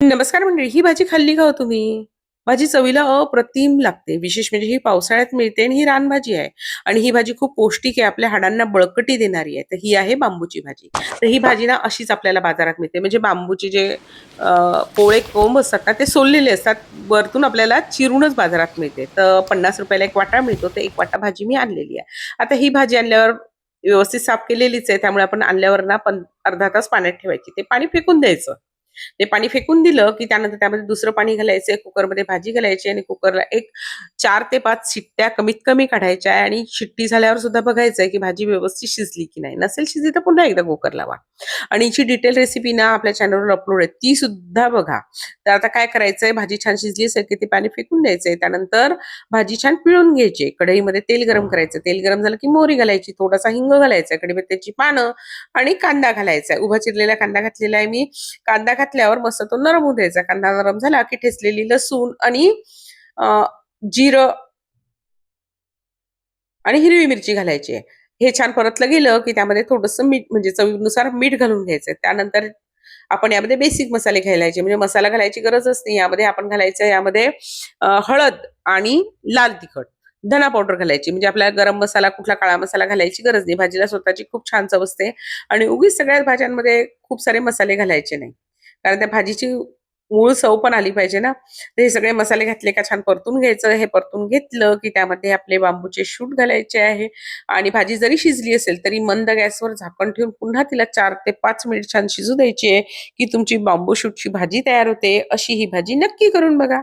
नमस्कार मंडळी. ही भाजी खाल्ली का हो तुम्ही? भाजी चवीला अप्रतिम लागते. विशेष म्हणजे ही पावसाळ्यात मिळते आणि ही रानभाजी आहे. आणि ही भाजी खूप पौष्टिक आहे. आपल्या हाडांना बळकटी देणारी आहे. तर ही आहे बांबूची भाजी. तर ही भाजी ना अशीच आपल्याला बाजारात मिळते. म्हणजे बांबूचे जे पोळे कोंब असतात ना, ते सोललेले असतात. वरतून आपल्याला चिरूनच बाजारात मिळते. तर ₹50 ला एक वाटा मिळतो. तर एक वाटा भाजी मी आणलेली आहे. आता ही भाजी आणल्यावर व्यवस्थित साफ केलेलीच आहे. त्यामुळे आपण आणल्यावर ना अर्धा तास पाण्यात ठेवायची. ते पाणी फेकून द्यायचं. ते पाणी फेकून दिलं, की त्यानंतर त्यामध्ये दुसरं पाणी घालायचंय, कुकरमध्ये भाजी घालायची आणि कुकरला एक 4 ते 5 शिट्ट्या कमीत कमी काढायच्या आहे आणि शिट्टी झाल्यावर सुद्धा बघायचंय, की भाजी व्यवस्थित शिजली की नाही. नसेल शिजली तर पुन्हा एकदा कुकर लावा. आणि हिची डिटेल रेसिपी ना आपल्या चॅनलवर अपलोड आहे. ती सुद्धा बघा. तर आता काय करायचंय, भाजी छान शिजली असेल, की ते पाणी फेकून द्यायचंय. त्यानंतर भाजी छान पिळून घ्यायची. कढईमध्ये तेल गरम करायचं. तेल गरम झालं, की मोहरी घालायची, थोडासा हिंग घालायचा, कढीपत्त्याची पानं आणि कांदा घालायचा. उभा चिरलेला कांदा घातलेला आहे मी. कांदा घातल्यावर मस्त तो नरम होऊ द्यायचा. कांदा नरम झाला की ठेचलेली लसूण आणि अ, जिरं आणि हिरवी मिरची घालायची आहे. हे छान परतलं गेलं की त्यामध्ये थोडंसं मीठ म्हणजे चवीनुसार मीठ घालून घ्यायचं. त्यानंतर आपण यामध्ये बेसिक मसाले घालायचे. म्हणजे मसाला घालायची गरजच नाही. यामध्ये आपण घालायचं यामध्ये हळद आणि लाल तिखट, धना पावडर घालायची. म्हणजे आपल्याला गरम मसाला, कुठला काळा मसाला घालायची गरज नाही. भाजीला स्वतःची खूप छान चव असते आणि उगीच सगळ्याच भाज्यांमध्ये खूप सारे मसाले घालायचे नाही. कारण त्या भाजीची मूळ चव पण आली पाहिजे ना. तर हे सगळे मसाले घातले का छान परतून घ्यायचं. हे परतून घेतलं की त्यामध्ये आपले बांबूचे शूट घालायचे आहे आणि भाजी जरी शिजली असेल तरी मंद गॅसवर झाकण ठेवून पुन्हा तिला 4 ते 5 मिनिट छान शिजू द्यायची आहे, की तुमची बांबू शूटची भाजी तयार होते. अशी ही भाजी नक्की करून बघा.